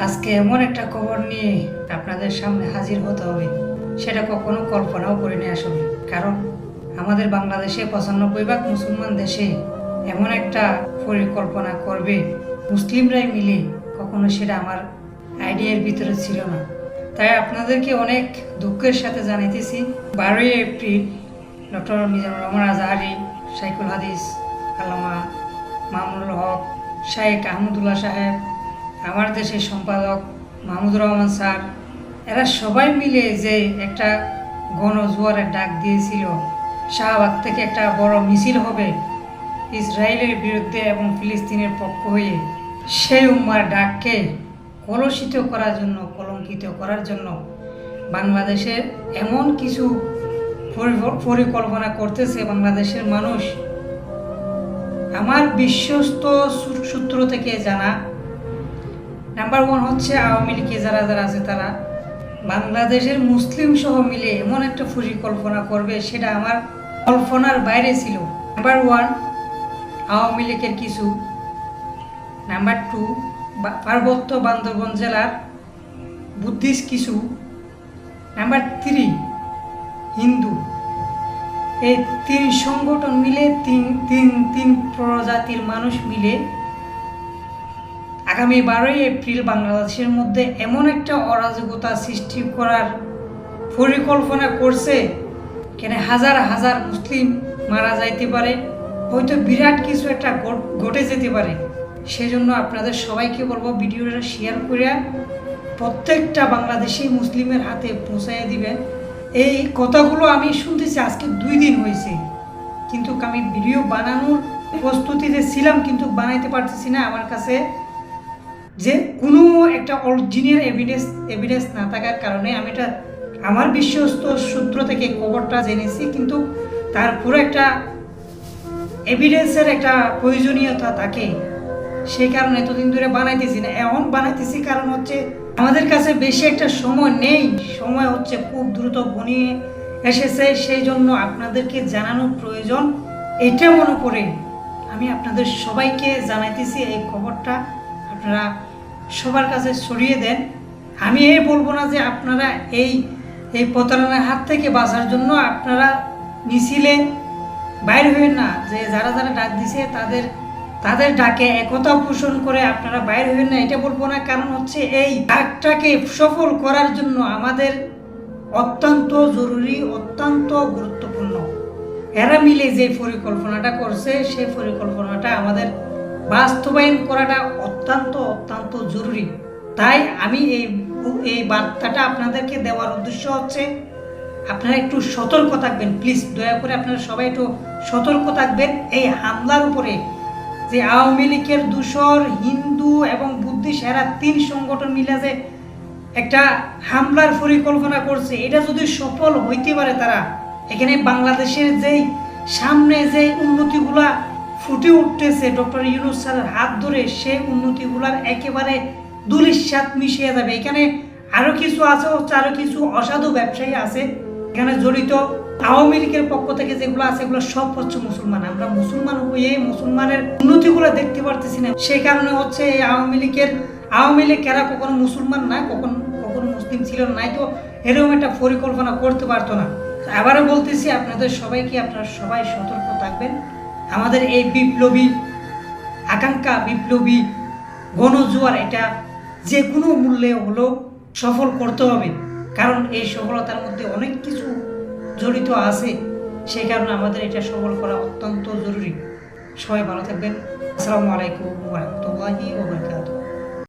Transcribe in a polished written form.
আজকে এমন একটা খবর নিয়ে আপনাদের সামনে হাজির হতে হবে, সেটা কখনো কল্পনাও করিনি আসলে। কারণ আমাদের বাংলাদেশে 95% মুসলমান দেশে এমন একটা পরিকল্পনা করবে মুসলিমরাই মিলে, কখনো সেটা আমার আইডিয়ার ভিতরে ছিল না। তাই আপনাদেরকে অনেক দুঃখের সাথে জানাইতেছি, 12ই এপ্রিল ডক্টর মিজানুর রহমান আজহারি, শাইখুল হাদিস আল্লামা মামুনুল হক, শাইখ আহমদুল্লাহ সাহেব, আমার দেশের সম্পাদক মাহমুদুর রহমান স্যার, এরা সবাই মিলে যে একটা গণজোয়ারের ডাক দিয়েছিল, শাহবাগ থেকে একটা বড় মিছিল হবে ইসরায়েলের বিরুদ্ধে এবং ফিলিস্তিনের পক্ষ হয়ে, সেই উম্মার ডাককে কলুষিত করার জন্য, কলঙ্কিত করার জন্য বাংলাদেশের এমন কিছু পরিকল্পনা করতেছে বাংলাদেশের মানুষ। আমার বিশ্বস্ত সূত্র থেকে জানা, নাম্বার 1 হচ্ছে আওয়ামী লীগে যারা আছে তারা বাংলাদেশের মুসলিম সহ মিলে এমন একটা পরিকল্পনা করবে, সেটা আমার কল্পনার বাইরে ছিল। নাম্বার 1 আওয়ামী লীগের কিছু, নাম্বার 2 পার্বত্য বান্দরবান জেলার বুদ্ধিস্ট কিছু, নাম্বার 3 হিন্দু। এই 3 সংগঠন মিলে, তিন প্রজাতির মানুষ মিলে আগামী 12ই এপ্রিল বাংলাদেশের মধ্যে এমন একটা অরাজকতা সৃষ্টি করার পরিকল্পনা করছে, কেন হাজার হাজার মুসলিম মারা যাইতে পারে, হয়তো বিরাট কিছু একটা ঘটে যেতে পারে। সেজন্য আপনাদের সবাইকে বলবো, ভিডিওটা শেয়ার করে প্রত্যেকটা বাংলাদেশি মুসলিমের হাতে পৌঁছাইয়া দিবেন। এই কথাগুলো আমি শুনতেছি আজকে 2 দিন হয়েছে, কিন্তু আমি ভিডিও বানানোর প্রস্তুতিতে ছিলাম, কিন্তু বানাইতে পারতেছি না। আমার কাছে যে কোনো একটা অরিজিনাল এভিডেন্স না থাকার কারণে আমি এটা আমার বিশ্বস্ত সূত্র থেকে খবরটা জেনেছি, কিন্তু তারপরে একটা এভিডেন্সের একটা প্রয়োজনীয়তা থাকে, সেই কারণে এতদিন ধরে বানাইতেছি না। এখন বানাইতেছি কারণ হচ্ছে আমাদের কাছে বেশি একটা সময় নেই, সময় হচ্ছে খুব দ্রুত ঘনিয়ে এসেছে। সেই জন্য আপনাদেরকে জানানোর প্রয়োজন, এটা মনে করে আমি আপনাদের সবাইকে জানাইতেছি এই খবরটা আপনারা সবার কাছে ছড়িয়ে দেন। আমি এই বলবো না যে আপনারা এই প্রতারণার হাত থেকে বাঁচার জন্য আপনারা মিছিলে বাইর হবেন না, যে যারা ডাক দিছে তাদের ডাকে একতা পোষণ করে আপনারা বাইর হবেন না, এটা বলবো না। কারণ হচ্ছে এই ডাকটাকে সফল করার জন্য আমাদের অত্যন্ত জরুরি, অত্যন্ত গুরুত্বপূর্ণ। এরা মিলে যে পরিকল্পনাটা করছে, সেই পরিকল্পনাটা আমাদের বাস্তবায়ন করাটা অত্যন্ত অত্যন্ত জরুরি। তাই আমি এই বার্তাটা আপনাদেরকে দেওয়ার উদ্দেশ্য হচ্ছে আপনারা একটু সতর্ক থাকবেন, প্লিজ দয়া করে আপনারা সবাই একটু সতর্ক থাকবেন। এই হামলার উপরে যে আওয়ামী লীগের দূষর, হিন্দু এবং বুদ্ধিস্ট, এরা 3 সংগঠন মিলে যে একটা হামলার পরিকল্পনা করছে, এটা যদি সফল হইতে পারে, তারা এখানে বাংলাদেশের যেই সামনে যে উন্নতিগুলা ফুটে উঠতেছে ডক্টর ইউনূস স্যারের হাত ধরে, সেই উন্নতিগুলার একেবারে ধূলিসাৎ মিশিয়ে যাবে। এখানে আরও কিছু আছে, আরও কিছু অসাধু ব্যবসায়ী আছে এখানে জড়িত। আওয়ামী লীগের পক্ষ থেকে যেগুলো আছে, এগুলো সব হচ্ছে মুসলমান। আমরা মুসলমান হয়ে মুসলমানের উন্নতিগুলো দেখতে পারতেছি না। সেই কারণে হচ্ছে এই আওয়ামী লীগ এরা কখনো মুসলমান না, কখনো মুসলিম ছিল না, তো এরকম একটা পরিকল্পনা করতে পারতো না। আবারও বলতেছি আপনাদের সবাইকে, আপনারা সবাই সতর্ক থাকবেন। আমাদের এই বিপ্লবী আকাঙ্ক্ষা, বিপ্লবী গণজোয়ার, এটা যে কোনো মূল্যে হলেও সফল করতে হবে, কারণ এই সফলতার মধ্যে অনেক কিছু জড়িত আছে। সেই কারণে আমাদের এটা সফল করা অত্যন্ত জরুরি। সবাই ভালো থাকবেন। আসসালামু আলাইকুম ওয়া রাহমাতুল্লাহি ওয়া বারাকাতুহু।